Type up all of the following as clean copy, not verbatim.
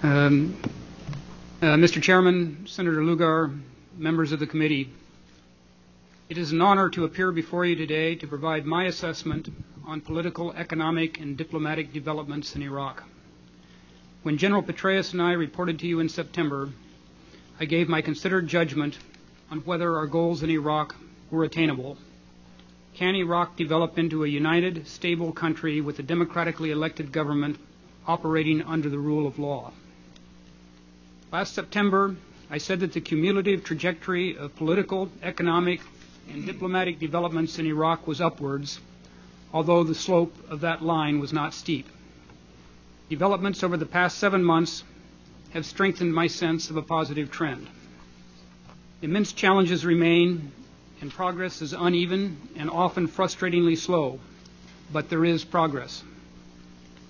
Mr. Chairman, Senator Lugar, members of the committee, it is an honor to appear before you today to provide my assessment on political, economic, and diplomatic developments in Iraq. When General Petraeus and I reported to you in September, I gave my considered judgment on whether our goals in Iraq were attainable. Can Iraq develop into a united, stable country with a democratically elected government operating under the rule of law? Last September, I said that the cumulative trajectory of political, economic, and diplomatic developments in Iraq was upwards, although the slope of that line was not steep. Developments over the past 7 months have strengthened my sense of a positive trend. Immense challenges remain, and progress is uneven and often frustratingly slow, but there is progress.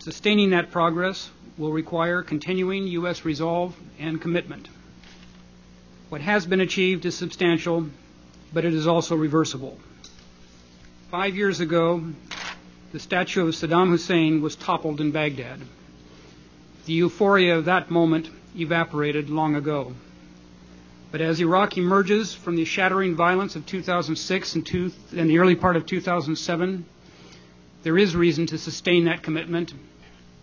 Sustaining that progress will require continuing U.S. resolve and commitment. What has been achieved is substantial, but it is also reversible. 5 years ago, the statue of Saddam Hussein was toppled in Baghdad. The euphoria of that moment evaporated long ago. But as Iraq emerges from the shattering violence of 2006 and the early part of 2007, there is reason to sustain that commitment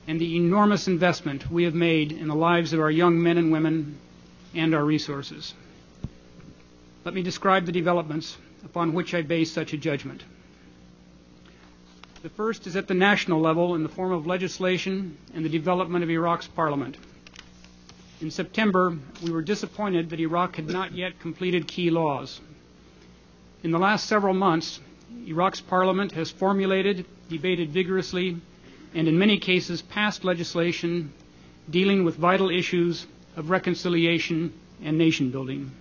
and the enormous investment we have made in the lives of our young men and women and our resources. Let me describe the developments upon which I base such a judgment. The first is at the national level in the form of legislation and the development of Iraq's parliament. In September, we were disappointed that Iraq had not yet completed key laws. In the last several months, Iraq's parliament has formulated, debated vigorously, and in many cases passed legislation dealing with vital issues of reconciliation and nation building.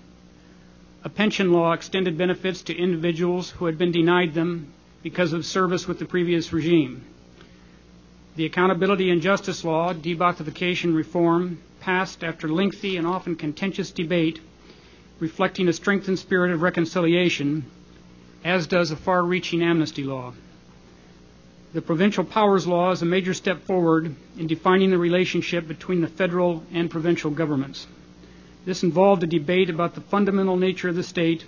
A pension law extended benefits to individuals who had been denied them because of service with the previous regime. The Accountability and Justice Law, deba'athification reform, passed after lengthy and often contentious debate, reflecting a strengthened spirit of reconciliation, as does a far-reaching amnesty law. The Provincial Powers Law is a major step forward in defining the relationship between the federal and provincial governments. This involved a debate about the fundamental nature of the state,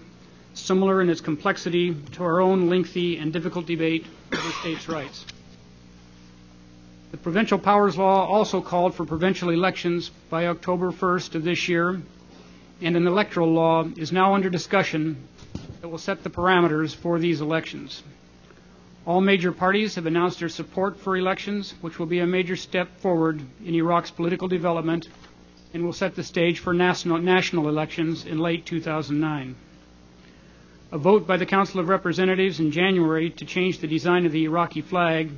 similar in its complexity to our own lengthy and difficult debate over states' rights. The Provincial Powers Law also called for provincial elections by October 1st of this year, and an electoral law is now under discussion that will set the parameters for these elections. All major parties have announced their support for elections, which will be a major step forward in Iraq's political development and will set the stage for national elections in late 2009. A vote by the Council of Representatives in January to change the design of the Iraqi flag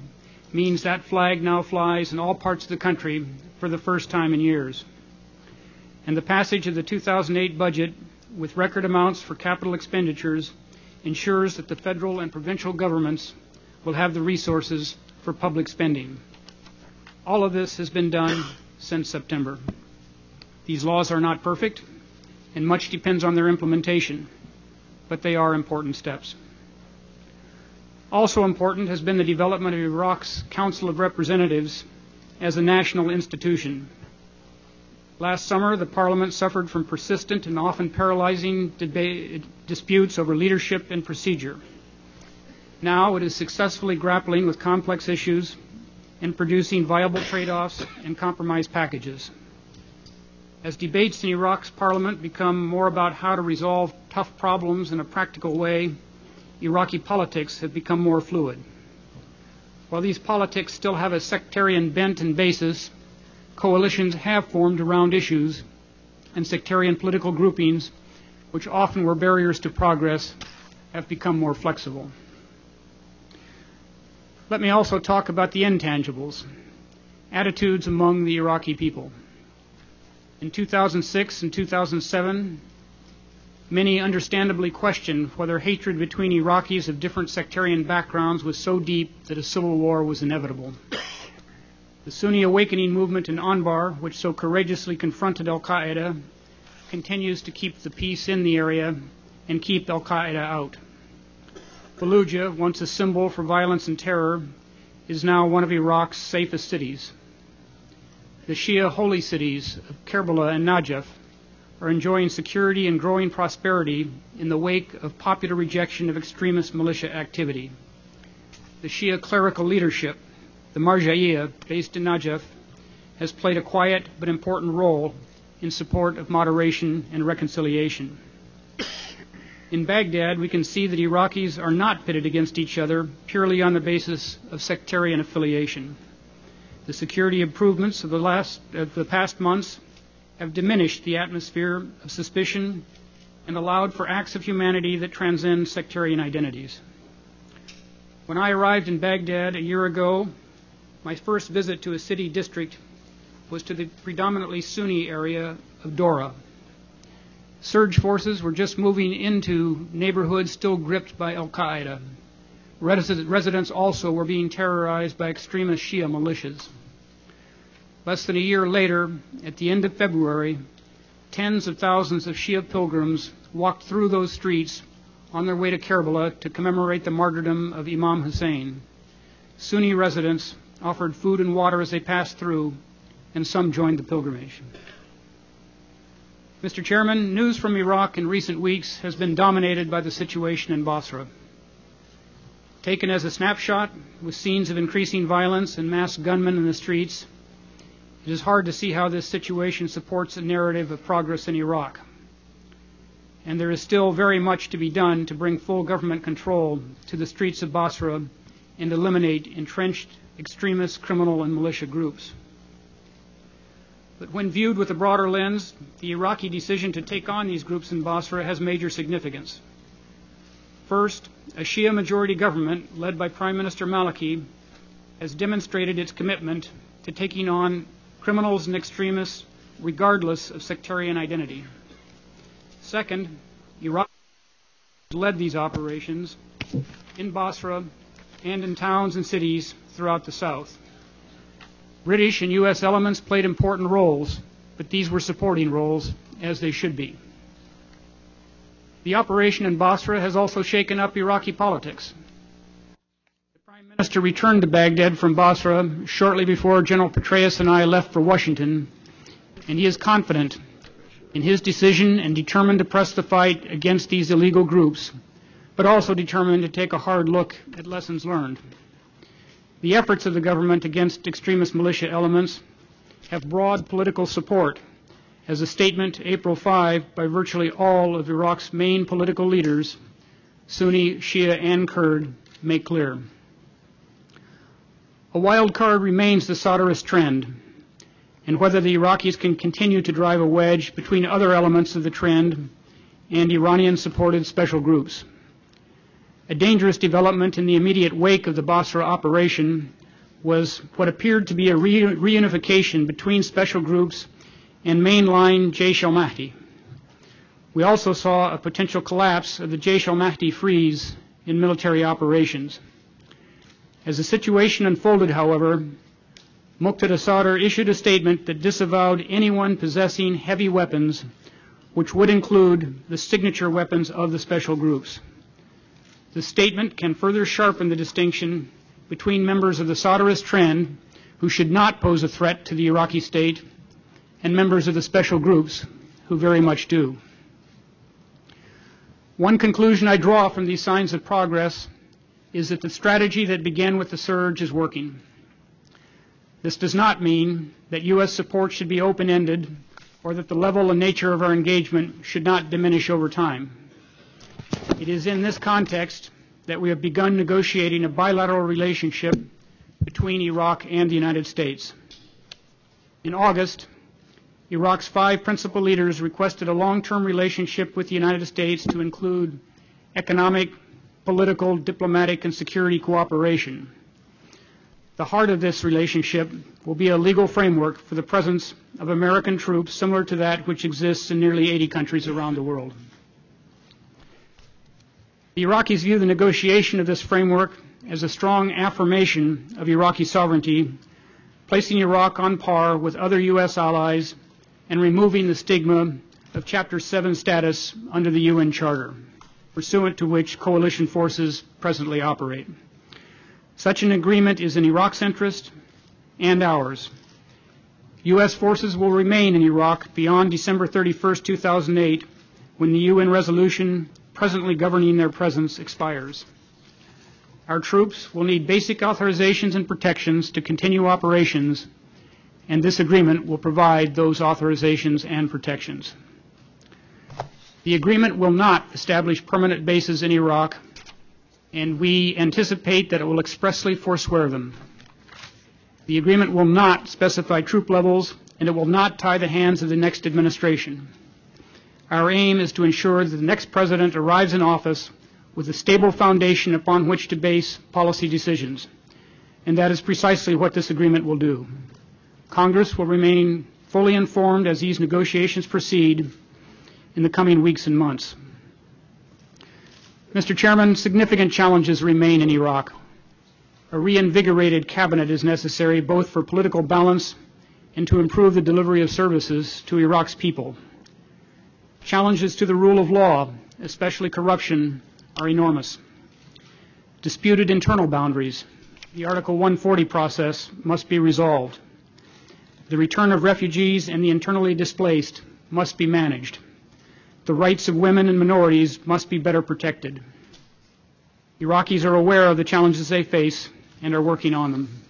means that flag now flies in all parts of the country for the first time in years. And the passage of the 2008 budget with record amounts for capital expenditures ensures that the federal and provincial governments will have the resources for public spending. All of this has been done since September. These laws are not perfect, and much depends on their implementation, but they are important steps. Also important has been the development of Iraq's Council of Representatives as a national institution. Last summer, the Parliament suffered from persistent and often paralyzing disputes over leadership and procedure. Now it is successfully grappling with complex issues and producing viable trade-offs and compromise packages. As debates in Iraq's Parliament become more about how to resolve tough problems in a practical way, Iraqi politics have become more fluid. While these politics still have a sectarian bent and basis, coalitions have formed around issues, and sectarian political groupings, which often were barriers to progress, have become more flexible. Let me also talk about the intangibles, attitudes among the Iraqi people. In 2006 and 2007, many understandably questioned whether hatred between Iraqis of different sectarian backgrounds was so deep that a civil war was inevitable. The Sunni awakening movement in Anbar, which so courageously confronted al-Qaeda, continues to keep the peace in the area and keep al-Qaeda out. Fallujah, once a symbol for violence and terror, is now one of Iraq's safest cities. the Shia holy cities of Karbala and Najaf are enjoying security and growing prosperity in the wake of popular rejection of extremist militia activity. The Shia clerical leadership, the Marja'iyya, based in Najaf, has played a quiet but important role in support of moderation and reconciliation. In Baghdad, we can see that Iraqis are not pitted against each other purely on the basis of sectarian affiliation. The security improvements of the past months have diminished the atmosphere of suspicion and allowed for acts of humanity that transcend sectarian identities. When I arrived in Baghdad a year ago, my first visit to a city district was to the predominantly Sunni area of Dora. Surge forces were just moving into neighborhoods still gripped by al-Qaeda. Residents also were being terrorized by extremist Shia militias. Less than a year later, at the end of February, tens of thousands of Shia pilgrims walked through those streets on their way to Karbala to commemorate the martyrdom of Imam Hussein. Sunni residents offered food and water as they passed through, and some joined the pilgrimage. Mr. Chairman, news from Iraq in recent weeks has been dominated by the situation in Basra. Taken as a snapshot, with scenes of increasing violence and masked gunmen in the streets, it is hard to see how this situation supports a narrative of progress in Iraq. And there is still very much to be done to bring full government control to the streets of Basra and eliminate entrenched extremist, criminal, and militia groups. But when viewed with a broader lens, the Iraqi decision to take on these groups in Basra has major significance. First, a Shia majority government led by Prime Minister Maliki has demonstrated its commitment to taking on criminals and extremists regardless of sectarian identity. Second, Iraq led these operations in Basra and in towns and cities throughout the south. British and U.S. elements played important roles, but these were supporting roles, as they should be. The operation in Basra has also shaken up Iraqi politics. The Prime Minister returned to Baghdad from Basra shortly before General Petraeus and I left for Washington, and he is confident in his decision and determined to press the fight against these illegal groups, but also determined to take a hard look at lessons learned. The efforts of the government against extremist militia elements have broad political support, as a statement April 5 by virtually all of Iraq's main political leaders, Sunni, Shia, and Kurd, make clear. A wild card remains the Sadrist trend, and whether the Iraqis can continue to drive a wedge between other elements of the trend and Iranian-supported special groups. A dangerous development in the immediate wake of the Basra operation was what appeared to be a reunification between special groups and mainline Jaish al-Mahdi. We also saw a potential collapse of the Jaish al-Mahdi freeze in military operations. As the situation unfolded, however, Muqtada Sadr issued a statement that disavowed anyone possessing heavy weapons, which would include the signature weapons of the special groups. The statement can further sharpen the distinction between members of the Sadrist trend, who should not pose a threat to the Iraqi state, and members of the special groups, who very much do. One conclusion I draw from these signs of progress is that the strategy that began with the surge is working. This does not mean that U.S. support should be open-ended or that the level and nature of our engagement should not diminish over time. It is in this context that we have begun negotiating a bilateral relationship between Iraq and the United States. In August, Iraq's 5 principal leaders requested a long-term relationship with the United States to include economic, political, diplomatic, and security cooperation. The heart of this relationship will be a legal framework for the presence of American troops similar to that which exists in nearly 80 countries around the world. The Iraqis view the negotiation of this framework as a strong affirmation of Iraqi sovereignty, placing Iraq on par with other U.S. allies and removing the stigma of Chapter 7 status under the UN Charter, pursuant to which coalition forces presently operate. Such an agreement is in Iraq's interest and ours. U.S. forces will remain in Iraq beyond December 31, 2008, when the UN resolution presently governing their presence expires. Our troops will need basic authorizations and protections to continue operations, and this agreement will provide those authorizations and protections. The agreement will not establish permanent bases in Iraq, and we anticipate that it will expressly forswear them. The agreement will not specify troop levels, and it will not tie the hands of the next administration. Our aim is to ensure that the next president arrives in office with a stable foundation upon which to base policy decisions, and that is precisely what this agreement will do. Congress will remain fully informed as these negotiations proceed in the coming weeks and months. Mr. Chairman, significant challenges remain in Iraq. A reinvigorated cabinet is necessary both for political balance and to improve the delivery of services to Iraq's people. Challenges to the rule of law, especially corruption, are enormous. Disputed internal boundaries, the Article 140 process, must be resolved. The return of refugees and the internally displaced must be managed. The rights of women and minorities must be better protected. Iraqis are aware of the challenges they face and are working on them.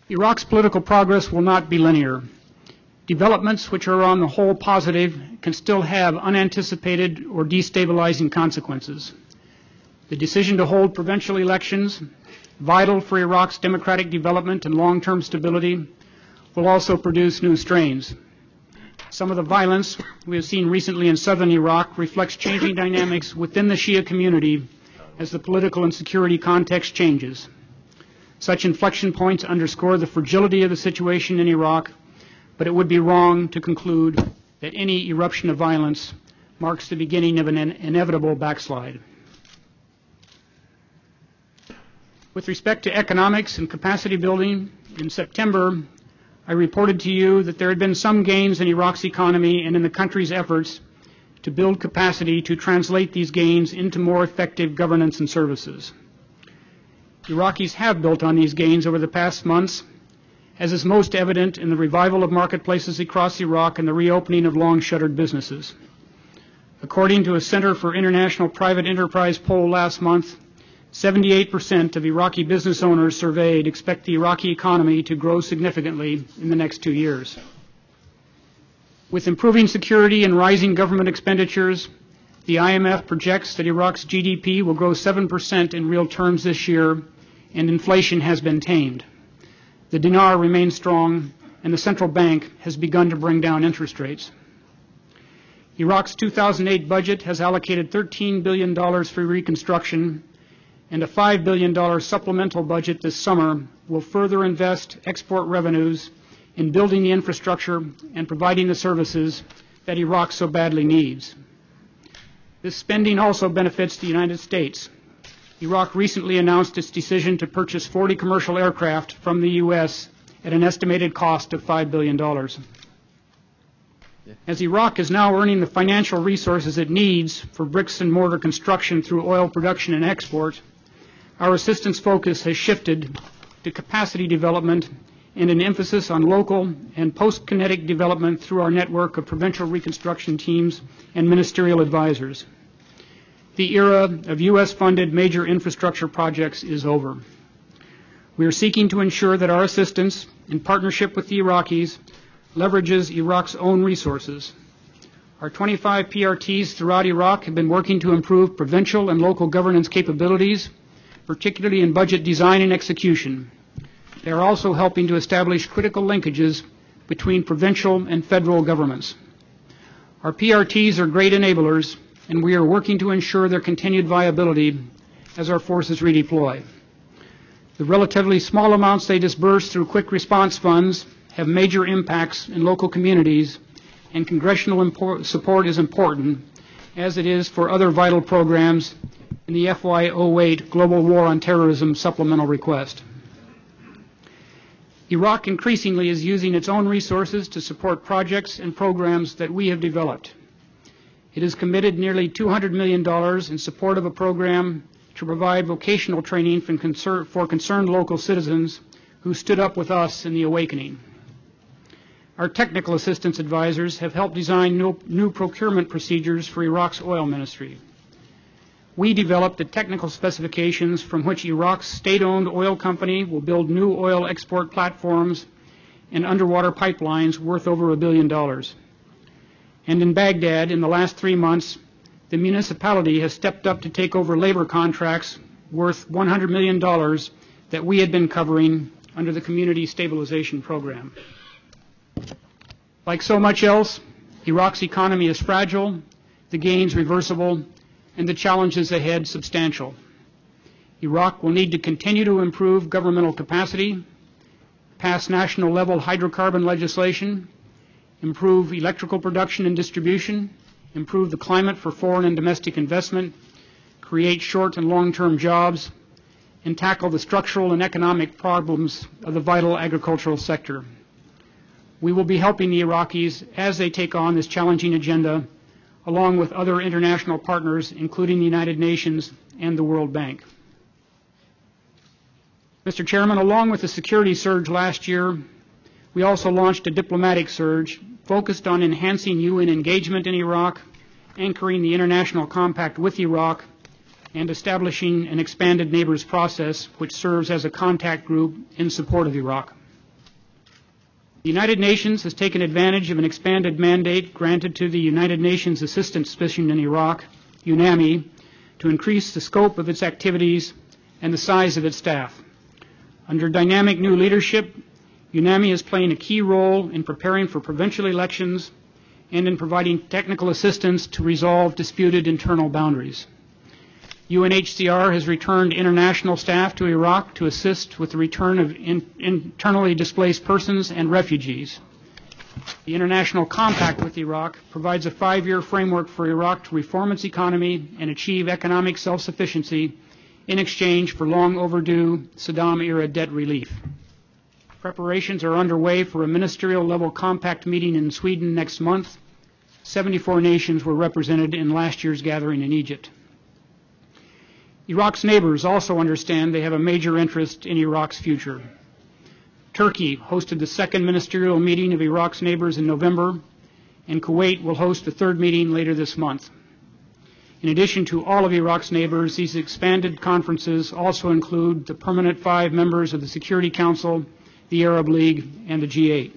Iraq's political progress will not be linear. Developments which are on the whole positive can still have unanticipated or destabilizing consequences. The decision to hold provincial elections, vital for Iraq's democratic development and long-term stability, will also produce new strains. Some of the violence we have seen recently in southern Iraq reflects changing dynamics within the Shia community as the political and security context changes. Such inflection points underscore the fragility of the situation in Iraq, but it would be wrong to conclude that any eruption of violence marks the beginning of an inevitable backslide. With respect to economics and capacity building, in September, I reported to you that there had been some gains in Iraq's economy and in the country's efforts to build capacity to translate these gains into more effective governance and services. Iraqis have built on these gains over the past months, as is most evident in the revival of marketplaces across Iraq and the reopening of long-shuttered businesses. According to a Center for International Private Enterprise poll last month, 78% of Iraqi business owners surveyed expect the Iraqi economy to grow significantly in the next 2 years. With improving security and rising government expenditures, the IMF projects that Iraq's GDP will grow 7% in real terms this year, and inflation has been tamed. The dinar remains strong, and the central bank has begun to bring down interest rates. Iraq's 2008 budget has allocated $13 billion for reconstruction, and a $5 billion supplemental budget this summer will further invest export revenues in building the infrastructure and providing the services that Iraq so badly needs. This spending also benefits the United States. Iraq recently announced its decision to purchase 40 commercial aircraft from the U.S. at an estimated cost of $5 billion. As Iraq is now earning the financial resources it needs for bricks and mortar construction through oil production and export, our assistance focus has shifted to capacity development and an emphasis on local and post-kinetic development through our network of provincial reconstruction teams and ministerial advisors. The era of U.S.-funded major infrastructure projects is over. We are seeking to ensure that our assistance, in partnership with the Iraqis, leverages Iraq's own resources. Our 25 PRTs throughout Iraq have been working to improve provincial and local governance capabilities, particularly in budget design and execution. They are also helping to establish critical linkages between provincial and federal governments. Our PRTs are great enablers, and we are working to ensure their continued viability as our forces redeploy. The relatively small amounts they disburse through quick response funds have major impacts in local communities, and congressional support is important, as it is for other vital programs in the FY08 Global War on Terrorism supplemental request. Iraq increasingly is using its own resources to support projects and programs that we have developed. It has committed nearly $200 million in support of a program to provide vocational training for concerned local citizens who stood up with us in the awakening. Our technical assistance advisors have helped design new procurement procedures for Iraq's oil ministry. We developed the technical specifications from which Iraq's state-owned oil company will build new oil export platforms and underwater pipelines worth over $1 billion. And in Baghdad, in the last 3 months, the municipality has stepped up to take over labor contracts worth $100 million that we had been covering under the Community Stabilization Program. Like so much else, Iraq's economy is fragile, the gains reversible, and the challenges ahead substantial. Iraq will need to continue to improve governmental capacity, pass national-level hydrocarbon legislation, improve electrical production and distribution, improve the climate for foreign and domestic investment, create short and long-term jobs, and tackle the structural and economic problems of the vital agricultural sector. We will be helping the Iraqis as they take on this challenging agenda, along with other international partners, including the United Nations and the World Bank. Mr. Chairman, along with the security surge last year, we also launched a diplomatic surge focused on enhancing UN engagement in Iraq, anchoring the international compact with Iraq, and establishing an expanded neighbors process which serves as a contact group in support of Iraq. The United Nations has taken advantage of an expanded mandate granted to the United Nations Assistance Mission in Iraq, UNAMI, to increase the scope of its activities and the size of its staff. Under dynamic new leadership, UNAMI is playing a key role in preparing for provincial elections and in providing technical assistance to resolve disputed internal boundaries. UNHCR has returned international staff to Iraq to assist with the return of internally displaced persons and refugees. The International Compact with Iraq provides a 5-year framework for Iraq to reform its economy and achieve economic self-sufficiency in exchange for long overdue Saddam-era debt relief. Preparations are underway for a ministerial-level compact meeting in Sweden next month. 74 nations were represented in last year's gathering in Egypt. Iraq's neighbors also understand they have a major interest in Iraq's future. Turkey hosted the second ministerial meeting of Iraq's neighbors in November, and Kuwait will host the third meeting later this month. In addition to all of Iraq's neighbors, these expanded conferences also include the permanent 5 members of the Security Council, the Arab League, and the G8.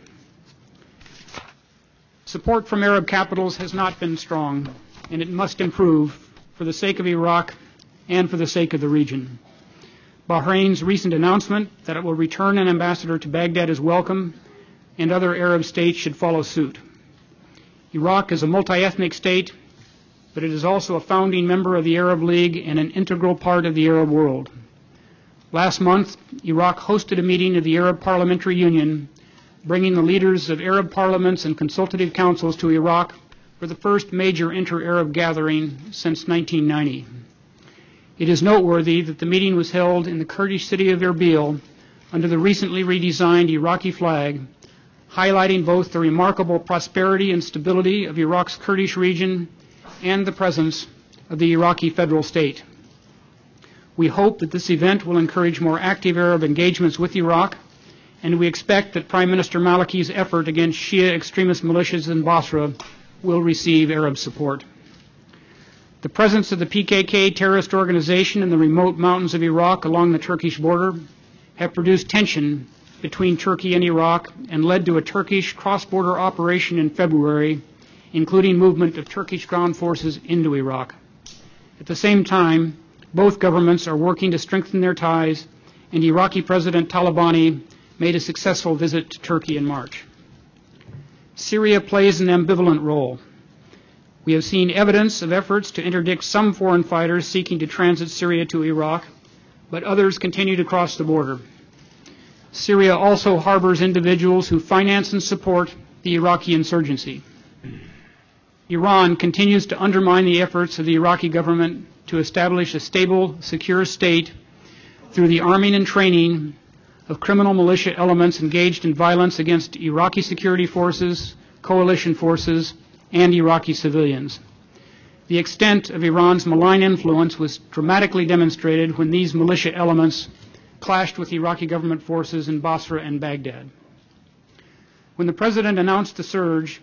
Support from Arab capitals has not been strong, and it must improve for the sake of Iraq and for the sake of the region. Bahrain's recent announcement that it will return an ambassador to Baghdad is welcome, and other Arab states should follow suit. Iraq is a multi-ethnic state, but it is also a founding member of the Arab League and an integral part of the Arab world. Last month, Iraq hosted a meeting of the Arab Parliamentary Union, bringing the leaders of Arab parliaments and consultative councils to Iraq for the first major inter-Arab gathering since 1990. It is noteworthy that the meeting was held in the Kurdish city of Erbil under the recently redesigned Iraqi flag, highlighting both the remarkable prosperity and stability of Iraq's Kurdish region and the presence of the Iraqi federal state. We hope that this event will encourage more active Arab engagements with Iraq, and we expect that Prime Minister Maliki's effort against Shia extremist militias in Basra will receive Arab support. The presence of the PKK terrorist organization in the remote mountains of Iraq along the Turkish border have produced tension between Turkey and Iraq and led to a Turkish cross-border operation in February, including movement of Turkish ground forces into Iraq. At the same time, both governments are working to strengthen their ties, and Iraqi President Talabani made a successful visit to Turkey in March. Syria plays an ambivalent role. We have seen evidence of efforts to interdict some foreign fighters seeking to transit Syria to Iraq, but others continue to cross the border. Syria also harbors individuals who finance and support the Iraqi insurgency. Iran continues to undermine the efforts of the Iraqi government to establish a stable, secure state through the arming and training of criminal militia elements engaged in violence against Iraqi security forces, coalition forces, and Iraqi civilians. The extent of Iran's malign influence was dramatically demonstrated when these militia elements clashed with Iraqi government forces in Basra and Baghdad. When the President announced the surge,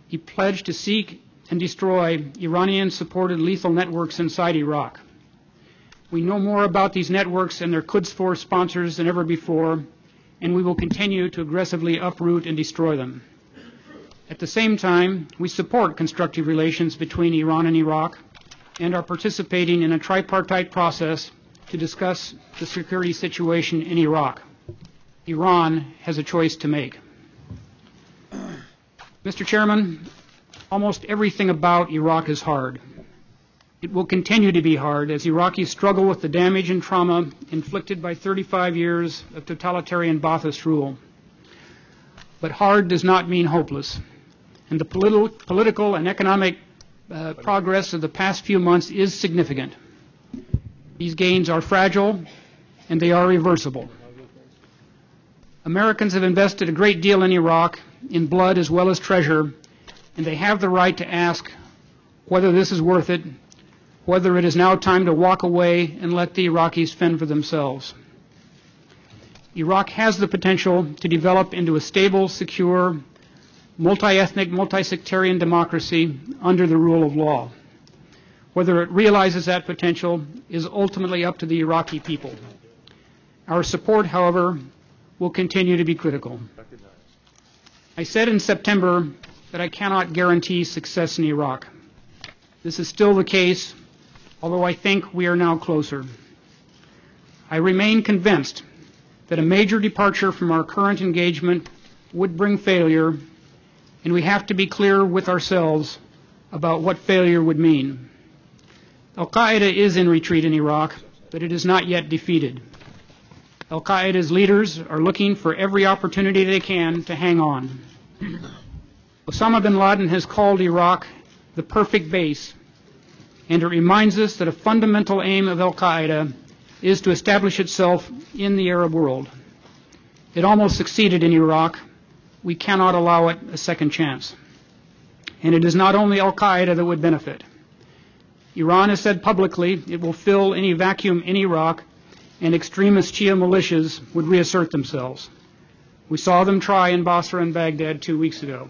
he pledged to seek and destroy Iranian-supported lethal networks inside Iraq. We know more about these networks and their Quds Force sponsors than ever before, and we will continue to aggressively uproot and destroy them. At the same time, we support constructive relations between Iran and Iraq and are participating in a tripartite process to discuss the security situation in Iraq. Iran has a choice to make. Mr. Chairman, almost everything about Iraq is hard. It will continue to be hard as Iraqis struggle with the damage and trauma inflicted by 35 years of totalitarian Ba'athist rule. But hard does not mean hopeless, and the political and economic progress of the past few months is significant. These gains are fragile, and they are reversible. Americans have invested a great deal in Iraq, in blood as well as treasure, and they have the right to ask whether this is worth it, whether it is now time to walk away and let the Iraqis fend for themselves. Iraq has the potential to develop into a stable, secure, multi-ethnic, multi-sectarian democracy under the rule of law. Whether it realizes that potential is ultimately up to the Iraqi people. Our support, however, will continue to be critical. I said in September that I cannot guarantee success in Iraq. This is still the case, although I think we are now closer. I remain convinced that a major departure from our current engagement would bring failure, and we have to be clear with ourselves about what failure would mean. Al-Qaeda is in retreat in Iraq, but it is not yet defeated. Al-Qaeda's leaders are looking for every opportunity they can to hang on. Osama bin Laden has called Iraq the perfect base, and it reminds us that a fundamental aim of Al-Qaeda is to establish itself in the Arab world. It almost succeeded in Iraq. We cannot allow it a second chance. And it is not only Al-Qaeda that would benefit. Iran has said publicly it will fill any vacuum in Iraq, and extremist Shia militias would reassert themselves. We saw them try in Basra and Baghdad 2 weeks ago.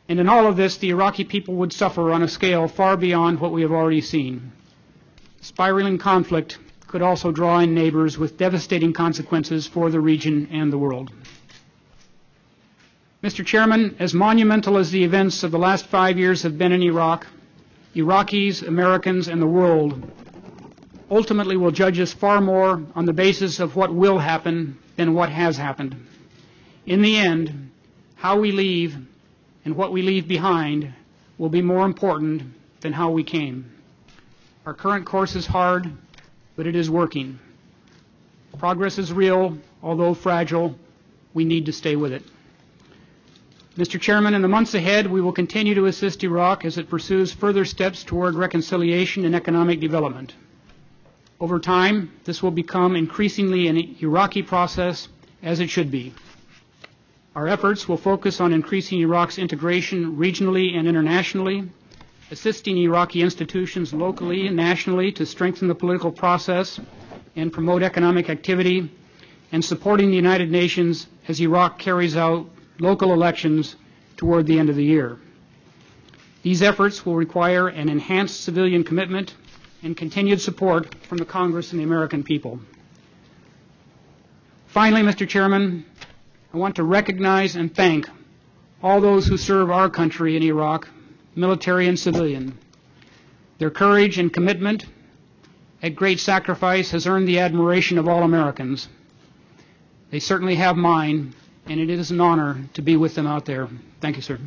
And in all of this, the Iraqi people would suffer on a scale far beyond what we have already seen. Spiraling conflict could also draw in neighbors with devastating consequences for the region and the world. Mr. Chairman, as monumental as the events of the last 5 years have been in Iraq, Iraqis, Americans, and the world ultimately will judge us far more on the basis of what will happen than what has happened. In the end, how we leave and what we leave behind will be more important than how we came. Our current course is hard, but it is working. Progress is real, although fragile. We need to stay with it. Mr. Chairman, in the months ahead, we will continue to assist Iraq as it pursues further steps toward reconciliation and economic development. Over time, this will become increasingly an Iraqi process, as it should be. Our efforts will focus on increasing Iraq's integration regionally and internationally, assisting Iraqi institutions locally and nationally to strengthen the political process and promote economic activity, and supporting the United Nations as Iraq carries out local elections toward the end of the year. These efforts will require an enhanced civilian commitment and continued support from the Congress and the American people. Finally, Mr. Chairman, I want to recognize and thank all those who serve our country in Iraq, military and civilian. Their courage and commitment at great sacrifice has earned the admiration of all Americans. They certainly have mine, and it is an honor to be with them out there. Thank you, sir.